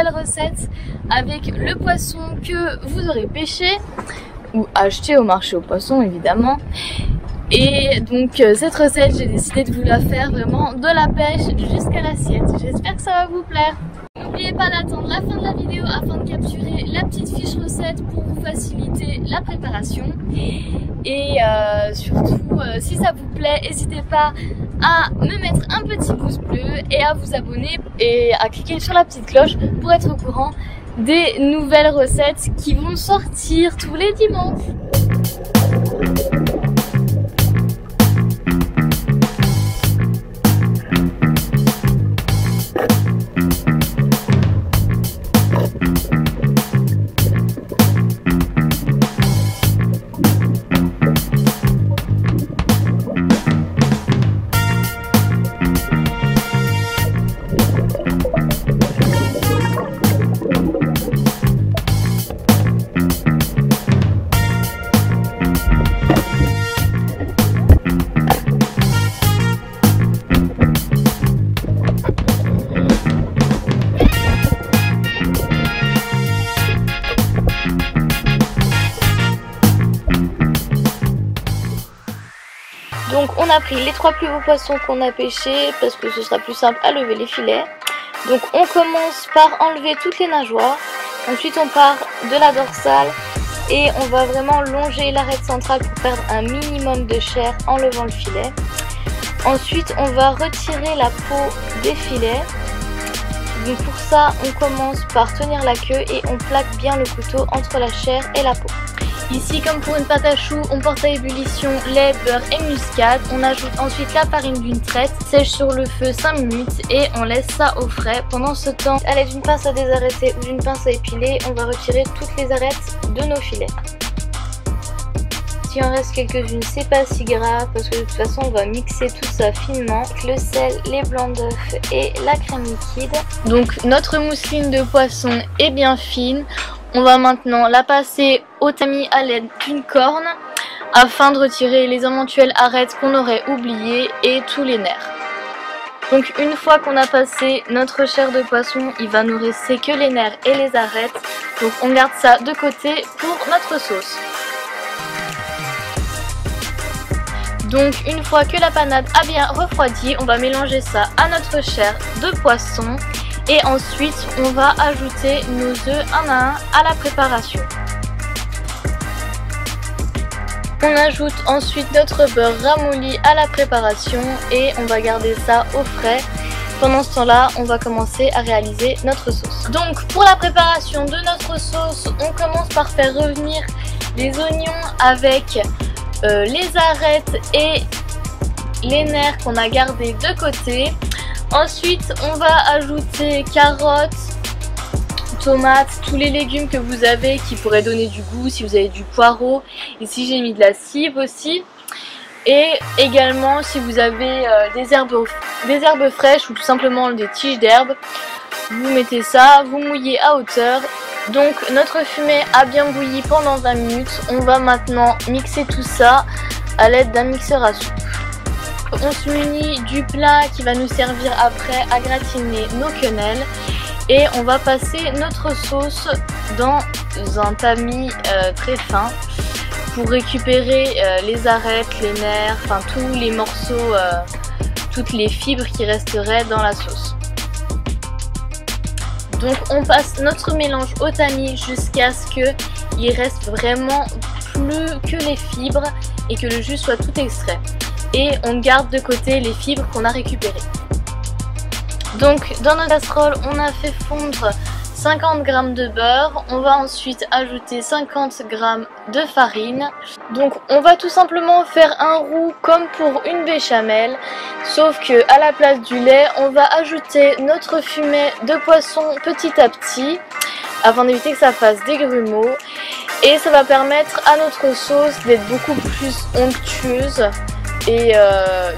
nouvelle recette avec le poisson que vous aurez pêché ou acheté au marché aux poissons évidemment. Et donc cette recette, j'ai décidé de vous la faire vraiment de la pêche jusqu'à l'assiette. J'espère que ça va vous plaire. N'oubliez pas d'attendre la fin de la vidéo afin de capturer la petite fiche recette pour vous faciliter la préparation. Et surtout, si ça vous plaît, n'hésitez pas à me mettre un petit pouce bleu et à vous abonner et à cliquer sur la petite cloche pour être au courant des nouvelles recettes qui vont sortir tous les dimanches. Donc on a pris les 3 plus beaux poissons qu'on a pêchés parce que ce sera plus simple à lever les filets. Donc on commence par enlever toutes les nageoires. Ensuite on part de la dorsale et on va vraiment longer l'arête centrale pour perdre un minimum de chair en levant le filet. Ensuite on va retirer la peau des filets. Donc pour ça on commence par tenir la queue et on plaque bien le couteau entre la chair et la peau. Ici, comme pour une pâte à choux, on porte à ébullition lait, beurre et muscade. On ajoute ensuite la farine d'une traite, sèche sur le feu 5 minutes et on laisse ça au frais. Pendant ce temps, à l'aide d'une pince à désarrêter ou d'une pince à épiler, on va retirer toutes les arêtes de nos filets. S'il en reste quelques-unes, c'est pas si grave parce que de toute façon, on va mixer tout ça finement avec le sel, les blancs d'œufs et la crème liquide. Donc notre mousseline de poisson est bien fine. On va maintenant la passer au tamis à l'aide d'une corne afin de retirer les éventuelles arêtes qu'on aurait oubliées et tous les nerfs. Donc une fois qu'on a passé notre chair de poisson, il va nous rester que les nerfs et les arêtes. Donc on garde ça de côté pour notre sauce. Donc une fois que la panade a bien refroidi, on va mélanger ça à notre chair de poisson. Et ensuite, on va ajouter nos œufs un à un à la préparation. On ajoute ensuite notre beurre ramolli à la préparation et on va garder ça au frais. Pendant ce temps-là, on va commencer à réaliser notre sauce. Donc pour la préparation de notre sauce, on commence par faire revenir les oignons avec les arêtes et les nerfs qu'on a gardés de côté. Ensuite, on va ajouter carottes, tomates, tous les légumes que vous avez qui pourraient donner du goût, si vous avez du poireau. Ici, j'ai mis de la cive aussi. Et également, si vous avez des herbes fraîches ou tout simplement des tiges d'herbe, vous mettez ça, vous mouillez à hauteur. Donc, notre fumet a bien bouilli pendant 20 minutes. On va maintenant mixer tout ça à l'aide d'un mixeur à soupe. On se munit du plat qui va nous servir après à gratiner nos quenelles et on va passer notre sauce dans un tamis très fin pour récupérer les arêtes, les nerfs, enfin tous les morceaux, toutes les fibres qui resteraient dans la sauce. Donc on passe notre mélange au tamis jusqu'à ce qu'il reste vraiment plus que les fibres et que le jus soit tout extrait. Et on garde de côté les fibres qu'on a récupérées. Donc dans notre casserole, on a fait fondre 50 g de beurre. On va ensuite ajouter 50 g de farine. Donc on va tout simplement faire un roux comme pour une béchamel. Sauf que à la place du lait, on va ajouter notre fumet de poisson petit à petit afin d'éviter que ça fasse des grumeaux. Et ça va permettre à notre sauce d'être beaucoup plus onctueuse et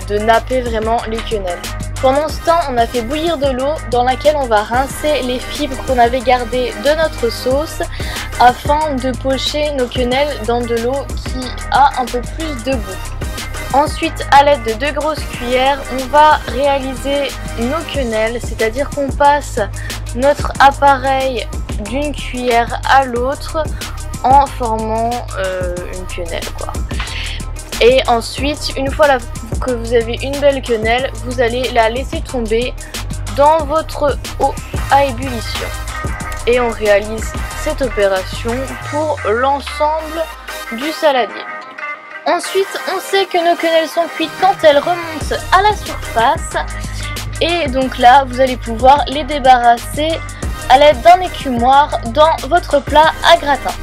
de napper vraiment les quenelles. Pendant ce temps, on a fait bouillir de l'eau dans laquelle on va rincer les fibres qu'on avait gardées de notre sauce afin de pocher nos quenelles dans de l'eau qui a un peu plus de goût. Ensuite, à l'aide de 2 grosses cuillères, on va réaliser nos quenelles, c'est-à-dire qu'on passe notre appareil d'une cuillère à l'autre en formant une quenelle quoi. Et ensuite, une fois que vous avez une belle quenelle, vous allez la laisser tomber dans votre eau à ébullition. Et on réalise cette opération pour l'ensemble du saladier. Ensuite, on sait que nos quenelles sont cuites quand elles remontent à la surface. Et donc là, vous allez pouvoir les débarrasser à l'aide d'un écumoire dans votre plat à gratin.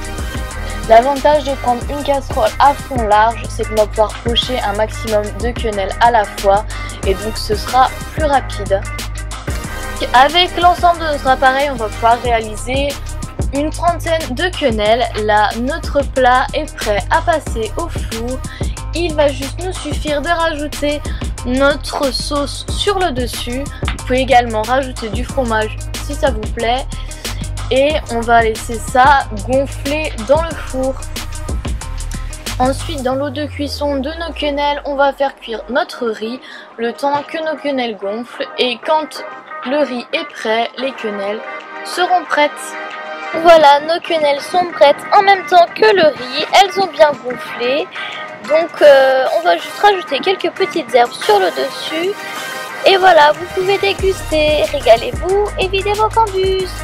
L'avantage de prendre une casserole à fond large, c'est qu'on va pouvoir pocher un maximum de quenelles à la fois et donc ce sera plus rapide. Avec l'ensemble de notre appareil, on va pouvoir réaliser une trentaine de quenelles. Là, notre plat est prêt à passer au four. Il va juste nous suffire de rajouter notre sauce sur le dessus. Vous pouvez également rajouter du fromage si ça vous plaît. Et on va laisser ça gonfler dans le four. Ensuite, dans l'eau de cuisson de nos quenelles, on va faire cuire notre riz le temps que nos quenelles gonflent. Et quand le riz est prêt, les quenelles seront prêtes. Voilà, nos quenelles sont prêtes en même temps que le riz. Elles ont bien gonflé. Donc on va juste rajouter quelques petites herbes sur le dessus. Et voilà, vous pouvez déguster. Régalez-vous et videz vos cambuses.